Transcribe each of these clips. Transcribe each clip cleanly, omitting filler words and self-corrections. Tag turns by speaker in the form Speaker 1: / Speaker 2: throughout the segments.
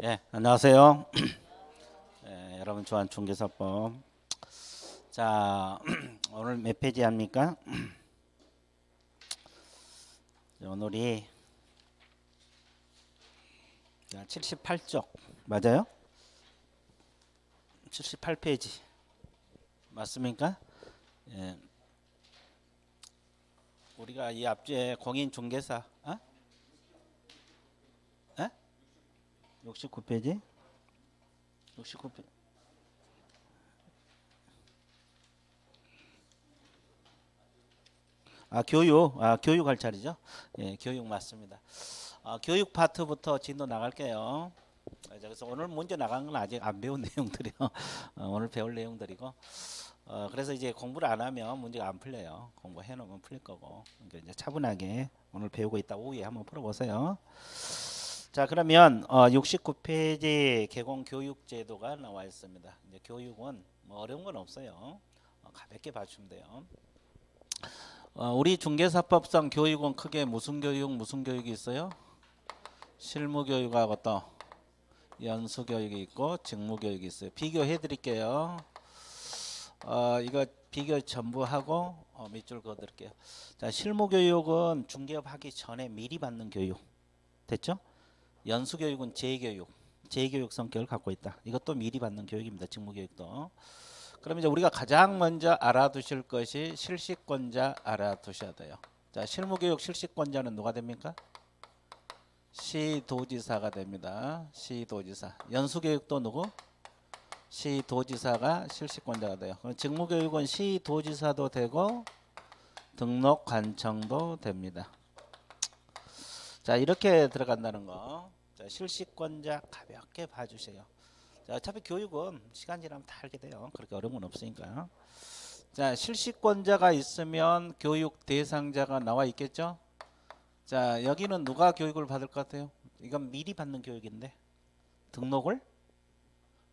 Speaker 1: 예, 안녕하세요. 예, 여러분 좋아하는 중개사법. 자, 오늘 몇 페이지 합니까? 오늘이 78쪽 맞아요? 78페이지 맞습니까? 예, 우리가 이 앞주에 공인중개사, 69페이지? 69페이지. 교육 할 차례죠? 예, 교육 맞습니다. 교육 파트부터 진도 나갈게요. 그래서 오늘 문제 나간 건 아직 안 배운 내용들이요. 오늘 배울 내용들이고. 그래서 이제 공부를 안 하면 문제가 안 풀려요. 공부해 놓으면 풀릴 거고. 그러니까 이제 차분하게 오늘 배우고 있다 오후에 한번 풀어보세요. 자, 그러면 69페이지 개공 교육 제도가 나와 있습니다. 이제 교육은 뭐 어려운 건 없어요. 가볍게 봐주면 돼요. 우리 중개사법상 교육은 크게 무슨 교육이 있어요? 실무 교육하고 또 연수 교육이 있고 직무 교육이 있어요. 비교해 드릴게요. 이거 비교 전부 하고 밑줄 그어 드릴게요. 자, 실무 교육은 중개업 하기 전에 미리 받는 교육. 됐죠? 연수 교육은 재교육 성격을 갖고 있다. 이것도 미리 받는 교육입니다. 직무 교육도. 그럼 이제 우리가 가장 먼저 알아두실 것이 실시권자 알아두셔야 돼요. 자, 실무교육 실시권자는 누가 됩니까? 시도지사가 됩니다. 시도지사. 연수교육도 누구? 시도지사가 실시권자가 돼요. 그럼 직무교육은 시도지사도 되고 등록관청도 됩니다. 자, 이렇게 들어간다는 거. 자, 실시권자 가볍게 봐주세요. 자, 어차피 교육은 시간 지나면 다 알게 돼요. 그렇게 어려운 건 없으니까. 자, 실시권자가 있으면 교육 대상자가 나와 있겠죠? 자, 여기는 누가 교육을 받을 것 같아요? 이건 미리 받는 교육인데 등록을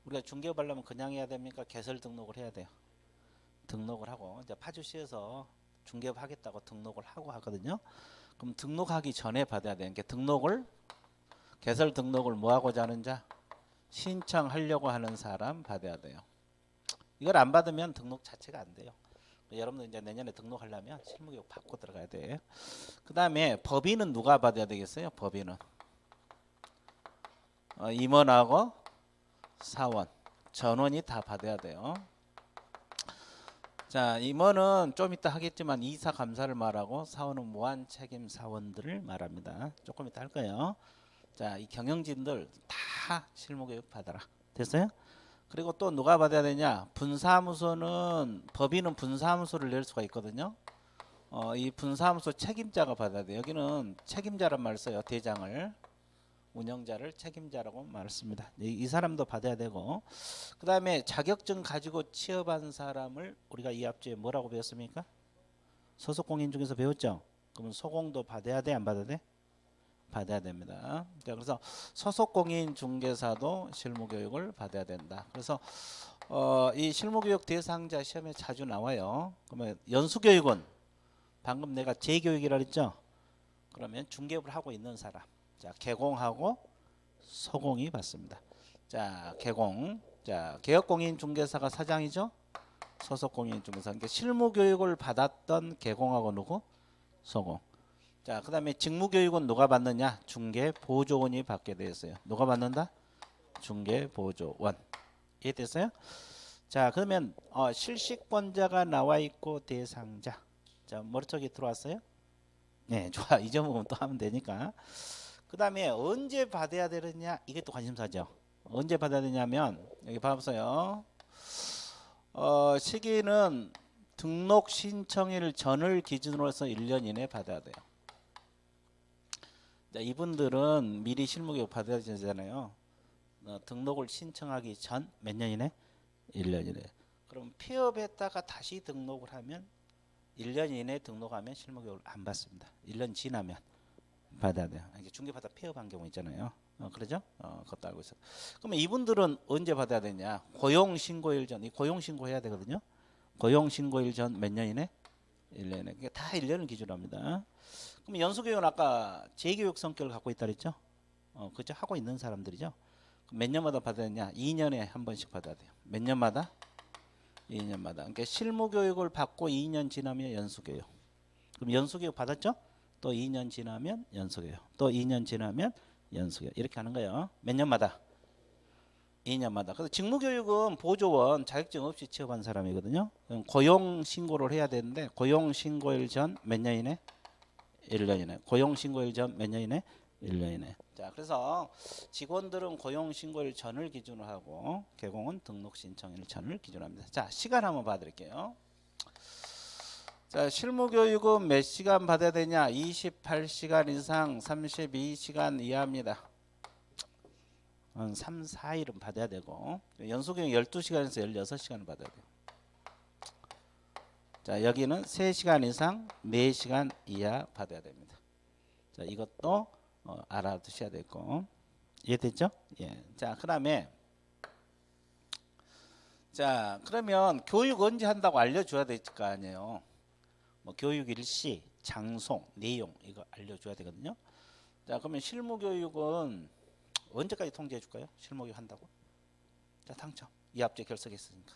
Speaker 1: 우리가 중개업 하려면 그냥 해야 됩니까? 개설 등록을 해야 돼요. 등록을 하고 이제 파주시에서 중개업 하겠다고 등록을 하고 하거든요. 그럼 등록하기 전에 받아야 되는 게 개설 등록을 뭐 하고자 하는 자? 신청하려고 하는 사람 받아야 돼요. 이걸 안 받으면 등록 자체가 안 돼요. 여러분들 이제 내년에 등록하려면 실무교육 받고 들어가야 돼. 그 다음에 법인은 누가 받아야 되겠어요? 법인은 임원하고 사원, 전원이 다 받아야 돼요. 자, 임원은 좀 이따 하겠지만 이사 감사를 말하고 사원은 무한 책임 사원들을 말합니다. 조금 이따 할 거예요. 자, 이 경영진들 다 실무교육 받아라. 됐어요? 그리고 또 누가 받아야 되냐? 분사무소는 법인은 분사무소를 낼 수가 있거든요. 이 분사무소 책임자가 받아야 돼. 여기는 책임자란 말을 써요. 대장을 운영자를 책임자라고 말을 씁니다. 이 사람도 받아야 되고, 그 다음에 자격증 가지고 취업한 사람을 우리가 이 앞주에 뭐라고 배웠습니까? 소속공인 중에서 배웠죠. 그러면 소공도 받아야 돼, 안 받아야 돼? 받아야 됩니다. 자, 그래서 소속공인 중개사도 실무교육을 받아야 된다. 그래서 이 실무교육 대상자 시험에 자주 나와요. 그러면 연수교육은 방금 내가 재교육이라 했죠. 그러면 중개업을 하고 있는 사람. 자, 개공하고 소공이 받습니다. 자, 개공. 자, 개업공인 중개사가 사장이죠. 소속공인 중개사. 그러니까 실무교육을 받았던 개공하고 누구? 소공. 자, 그 다음에 직무교육은 누가 받느냐? 중개보조원이 받게 되어 있어요. 누가 받는다? 중개보조원. 이해됐어요? 자, 그러면 실시권자가 나와 있고 대상자. 자, 머릿속에 들어왔어요? 네, 좋아. 이 점은 또 하면 되니까. 그 다음에 언제 받아야 되느냐? 이게 또 관심사죠. 언제 받아야 되냐면 여기 봐보세요. 시기는 등록 신청일 전을 기준으로 해서 1년 이내 받아야 돼요. 자, 이분들은 미리 실무교육 받아야 되잖아요. 등록을 신청하기 전 몇 년 이내? 1년 이내. 그럼 폐업했다가 다시 등록을 하면 1년 이내 등록하면 실무교육을 안 받습니다. 1년 지나면 받아야 돼요. 이게 중개받아 폐업한 경우 있잖아요. 그러죠? 그것도 알고 있어요. 그러면 이분들은 언제 받아야 되냐? 고용신고일 전. 이 고용신고 해야 되거든요. 고용신고일 전 몇 년 이내? 1년 이내. 다 1년을 기준으로 합니다. 그럼 연수교육은 아까 재교육 성격을 갖고 있다 그랬죠? 그죠? 하고 있는 사람들이죠. 몇 년마다 받아야 되냐? 2년에 한 번씩 받아야 돼요. 몇 년마다? 2년마다. 그러니까 실무 교육을 받고 2년 지나면 연수 교육. 그럼 연수 교육 받았죠? 또 2년 지나면 연수 교육. 또 2년 지나면 연수 교육. 이렇게 하는 거예요. 몇 년마다? 2년마다. 그래서 직무교육은 보조원 자격증 없이 취업한 사람이거든요. 그럼 고용 신고를 해야 되는데 고용 신고일 전 몇 년 이내? 1년 이내. 고용 신고일 전 몇 년 이내? 1년 이내. 자, 그래서 직원들은 고용 신고일 전을 기준으로 하고 개공은 등록 신청일 전을 기준으로 합니다. 자, 시간 한번 봐 드릴게요. 자, 실무 교육은 몇 시간 받아야 되냐? 28시간 이상 32시간 이하입니다. 한 3, 4일은 받아야 되고 연수 교육 12시간에서 16시간을 받아야 돼요. 자, 여기는 3시간 이상 4시간 이하 받아야 됩니다. 자, 이것도 알아두셔야 되고 이해됐죠? 예. 자, 그다음에 자, 그러면 교육 언제 한다고 알려줘야 될 거 아니에요. 뭐 교육 일시, 장소, 내용 이거 알려줘야 되거든요. 자, 그러면 실무 교육은 언제까지 통지해 줄까요? 실무 교육 한다고? 자, 당첨. 이합제 결석했으니까.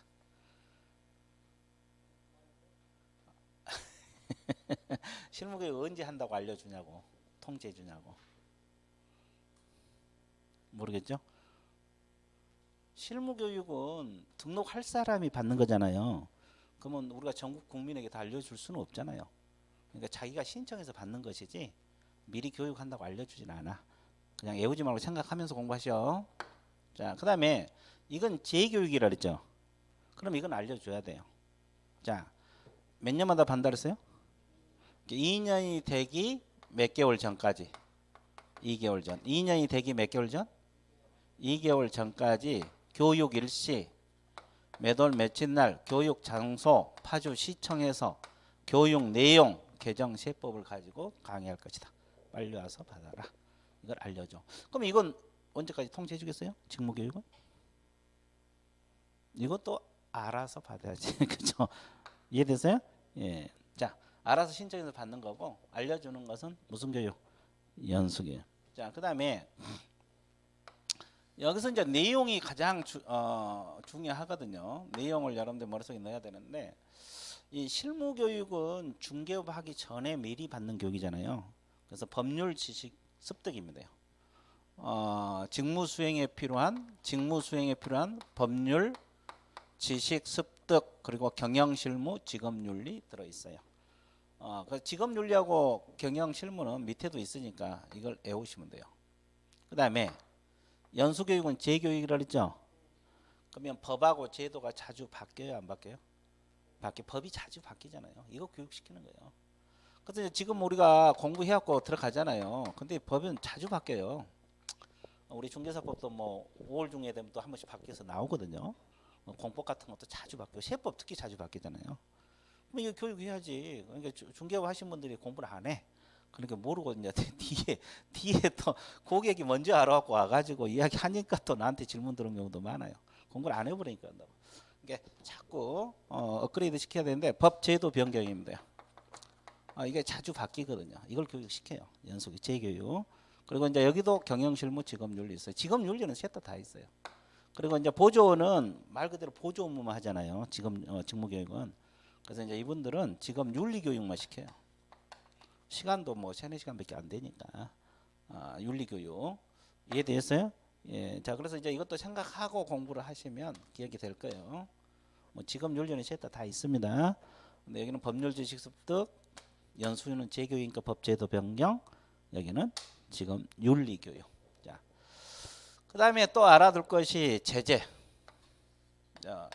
Speaker 1: 실무 교육 언제 한다고 알려주냐고, 통지해 주냐고. 모르겠죠? 실무 교육은 등록할 사람이 받는 거잖아요. 그러면 우리가 전국 국민에게 다 알려줄 수는 없잖아요. 그러니까 자기가 신청해서 받는 것이지 미리 교육한다고 알려주진 않아. 그냥 외우지 말고 생각하면서 공부하셔. 자, 그 다음에 이건 재교육이라 그랬죠. 그럼 이건 알려줘야 돼요. 자, 몇 년마다 받는다 그랬어요? 2년이 되기 몇 개월 전까지. 2개월 전. 2년이 되기 몇 개월 전? 2개월 전까지 교육 일시, 몇 월 며칠 날 교육 장소 파주 시청에서 교육 내용 개정 시법을 가지고 강의할 것이다. 빨리 와서 받아라. 이걸 알려줘. 그럼 이건 언제까지 통지해 주겠어요? 직무교육은? 이것도 알아서 받아야지. 그렇죠? 이해됐어요? 예. 자, 알아서 신청해서 받는 거고 알려주는 것은 무슨 교육? 연수교육. 자, 그 다음에 여기서 이제 내용이 가장 중요하거든요. 내용을 여러분들 머릿속에 넣어야 되는데 이 실무교육은 중개업 하기 전에 미리 받는 교육이잖아요. 그래서 법률 지식 습득입니다. 직무 수행에 필요한 법률 지식 습득 그리고 경영실무 직업윤리 들어있어요. 그 직업윤리하고 경영실무는 밑에도 있으니까 이걸 외우시면 돼요. 그 다음에 연수교육은 재교육이라 그랬죠. 그러면 법하고 제도가 자주 바뀌어요, 안 바뀌어요? 법이 자주 바뀌잖아요. 이거 교육시키는 거예요. 그래서 지금 우리가 공부해갖고 들어가잖아요. 근데 법은 자주 바뀌어요. 우리 중개사법도 뭐 5월 중에 되면 또 한 번씩 바뀌어서 나오거든요. 공법 같은 것도 자주 바뀌고 세법 특히 자주 바뀌잖아요. 그럼 이거 교육해야지. 그러니까 중개업 하신 분들이 공부를 안 해. 그러니까 모르고 이제 뒤에 또 고객이 먼저 알아갖고 와가지고 이야기하니까 또 나한테 질문 들은 경우도 많아요. 공부를 안 해버리니까. 그러니까 자꾸 업그레이드 시켜야 되는데 법 제도 변경입니다. 이게 자주 바뀌거든요. 이걸 교육시켜요. 연수교 재교육. 그리고 이제 여기도 경영실무 직업윤리 있어요. 직업윤리는 셋 다 있어요. 그리고 이제 보조는 말 그대로 보조 업무만 하잖아요. 직무교육은. 그래서 이제 이분들은 직업윤리 교육만 시켜요. 시간도 뭐 3-4시간밖에 안 되니까. 윤리 교육. 이해되셨어요? 예. 자, 그래서 이제 이것도 생각하고 공부를 하시면 기억이 될 거예요. 뭐 직업윤리는 셋 다 있습니다. 근데 여기는 법률 지식 습득, 연수는 재교육이니까 법제도 변경, 여기는 지금 윤리교육. 자, 그 다음에 또 알아둘 것이 제재. 자,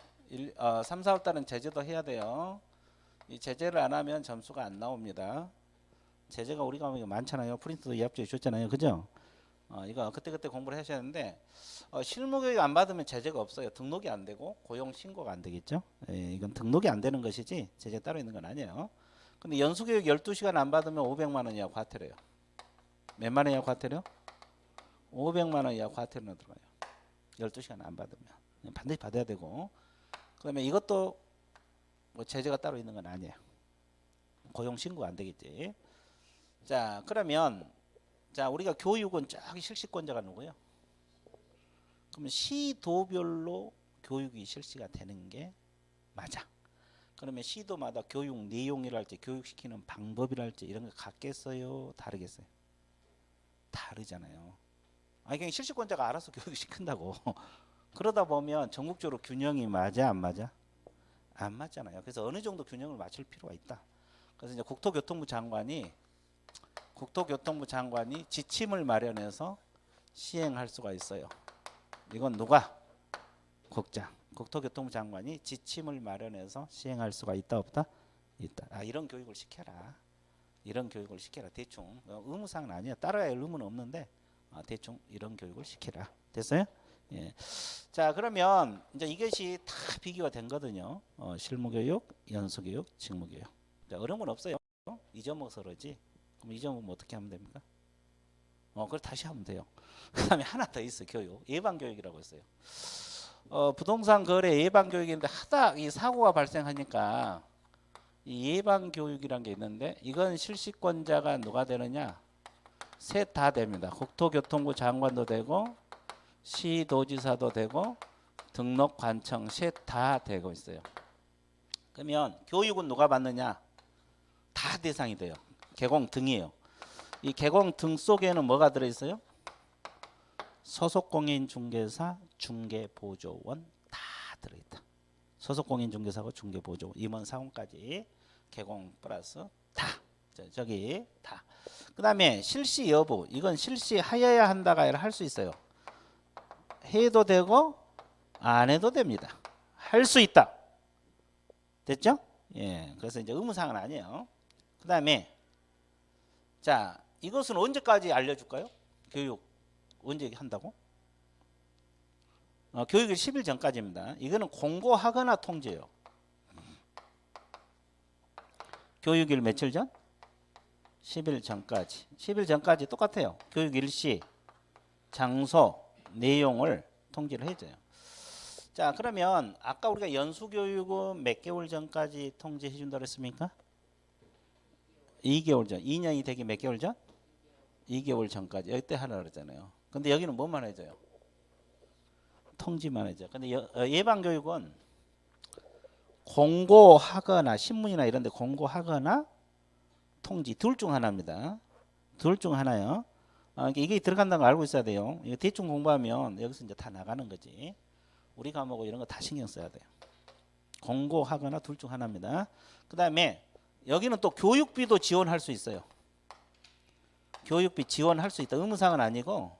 Speaker 1: 3, 4월 달은 제재도 해야 돼요. 이 제재를 안 하면 점수가 안 나옵니다. 제재가 우리가 많잖아요. 프린트도 이합주에 줬잖아요. 그죠? 이거 그때 공부를 하셔야 하는데 실무교육 안 받으면 제재가 없어요. 등록이 안 되고 고용 신고가 안 되겠죠. 예, 이건 등록이 안 되는 것이지 제재 따로 있는 건 아니에요. 근데 연수교육 12시간 안 받으면 500만 원 이하 과태료요. 몇만 원 이하 과태료? 500만 원 이하 과태료는 들어가요. 12시간 안 받으면. 반드시 받아야 되고. 그 다음에 이것도 뭐 제재가 따로 있는 건 아니에요. 고용 신고가 안 되겠지. 자, 그러면 자, 우리가 교육은 저기 실시권자가 누구예요? 그럼 시도별로 교육이 실시가 되는 게 맞아. 그러면 시도마다 교육 내용이랄지 교육시키는 방법이랄지 이런 게 같겠어요? 다르겠어요? 다르잖아요. 아니 그냥 실시권자가 알아서 교육시킨다고. 그러다 보면 전국적으로 균형이 맞아 안 맞아? 안 맞잖아요. 그래서 어느 정도 균형을 맞출 필요가 있다. 그래서 이제 국토교통부 장관이 지침을 마련해서 시행할 수가 있어요. 이건 누가? 국토교통부 장관이 지침을 마련해서 시행할 수가 있다 없다? 있다. 아 이런 교육을 시켜라. 이런 교육을 시켜라. 대충 의무사항은 아니야. 따라야 할 의무는 없는데 대충 이런 교육을 시켜라. 됐어요? 예. 자 그러면 이제 이것이 다 비교가 된 거거든요. 실무교육, 연수교육, 직무교육. 자, 어려운 건 없어요. 잊어먹어서 그러지. 그럼 잊어먹으면 어떻게 하면 됩니까? 그걸 다시 하면 돼요. 그 다음에 하나 더 있어. 교육. 예방교육이라고 있어요. 부동산 거래 예방교육인데 하다 이 사고가 발생하니까 이 예방교육이란 게 있는데 이건 실시권자가 누가 되느냐? 셋 다 됩니다. 국토교통부 장관도 되고 시도지사도 되고 등록관청 셋 다 되고 있어요. 그러면 교육은 누가 받느냐? 다 대상이 돼요. 개공등이에요. 이 개공등 속에는 뭐가 들어있어요? 소속공인중개사, 중개보조원 다 들어있다. 소속공인중개사고 중개보조원, 임원사원까지 개공 플러스 다. 저기 다. 그 다음에 실시 여부. 이건 실시하여야 한다가 아니라 할 수 있어요. 해도 되고 안 해도 됩니다. 할 수 있다. 됐죠? 예. 그래서 이제 의무사항은 아니에요. 그 다음에 자 이것은 언제까지 알려줄까요? 교육 언제 한다고? 교육일 10일 전까지입니다. 이거는 공고하거나 통지예요. 교육일 며칠 전? 10일 전까지. 10일 전까지 똑같아요. 교육 일시, 장소, 내용을 통지를 해줘요. 자 그러면 아까 우리가 연수교육은 몇 개월 전까지 통지해 준다고 했습니까? 2개월 전. 2년이 되기 몇 개월 전? 2개월 전까지. 여기 때 하라 그랬잖아요. 근데 여기는 뭐만 해줘요? 통지만 해줘요. 근데 예방교육은 공고하거나 신문이나 이런 데 공고하거나 통지 둘 중 하나입니다. 둘 중 하나요. 이게 들어간다는 걸 알고 있어야 돼요. 이거 대충 공부하면 여기서 이제 다 나가는 거지. 우리 과목 이런 거 다 신경 써야 돼요. 공고하거나 둘 중 하나입니다. 그 다음에 여기는 또 교육비도 지원할 수 있어요. 교육비 지원할 수 있다. 의무사항은 아니고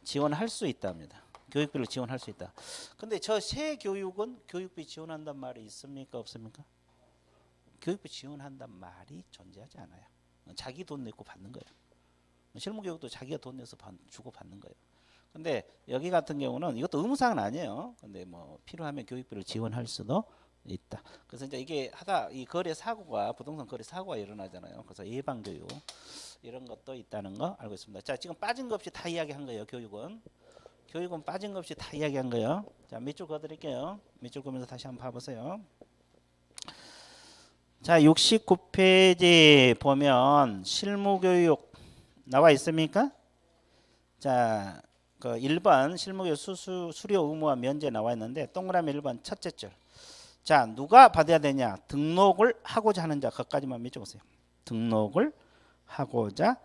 Speaker 1: 지원할 수 있답니다. 교육비를 지원할 수 있다. 근데 저 새 교육은 교육비 지원한단 말이 있습니까? 없습니까? 교육비 지원한단 말이 존재하지 않아요. 자기 돈 내고 받는 거예요. 실무교육도 자기가 돈 내서 주고 받는 거예요. 근데 여기 같은 경우는 이것도 의무사항은 아니에요. 근데 뭐 필요하면 교육비를 지원할 수도 있다. 그래서 이제 이게 하다 이 거래 사고가 부동산 거래 사고가 일어나잖아요. 그래서 예방교육 이런 것도 있다는 거 알고 있습니다. 자 지금 빠진 거 없이 다 이야기한 거예요. 교육은 빠진 거 없이 다 이야기한 거예요. 자 밑줄 그어드릴게요. 밑줄 그으면서 다시 한번 봐보세요. 자 69페이지 보면 실무교육 나와 있습니까? 자 그 1번 실무교육 수료 의무와 면제 나와 있는데 동그라미 1번 첫째 줄. 자 누가 받아야 되냐? 등록을 하고자 하는 자. 거기까지만 밑줄보세요. 등록을 하고자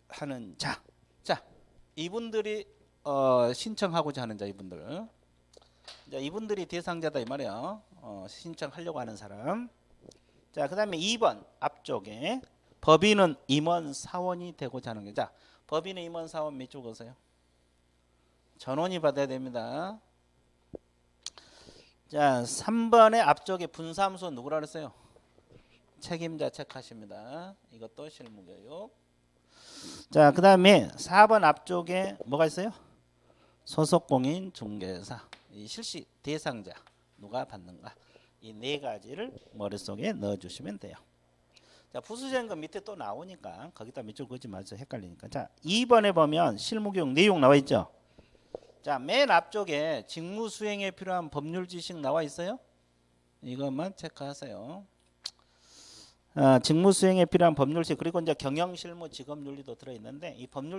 Speaker 1: 하는 자. 자 이분들이 신청하고자 하는 자. 이분들. 자 이분들이 대상자다 이 말이에요. 신청하려고 하는 사람. 자 그 다음에 2번 앞쪽에 법인은 임원 사원이 되고자 하는 거죠. 자 법인의 임원 사원 밑줄 그으세요. 전원이 받아야 됩니다. 자 3번의 앞쪽에 분사무소 누구라 그랬어요? 책임자 체크하십니다. 이것도 실무교육. 자 그 다음에 4번 앞쪽에 뭐가 있어요? 소속공인 중개사. 이 실시 대상자 누가 받는가. 이 네 가지를 머릿속에 넣어주시면 돼요. 자 부수적인 밑에 또 나오니까 거기다 밑줄 그지 마세요. 헷갈리니까. 자 2번에 보면 실무교육 내용 나와 있죠. 자 맨 앞쪽에 직무수행에 필요한 법률 지식 나와 있어요. 이것만 체크하세요. 직무수행에 필요한 법률 지식 그리고 이제 경영실무 직업윤리도 들어있는데 이 법률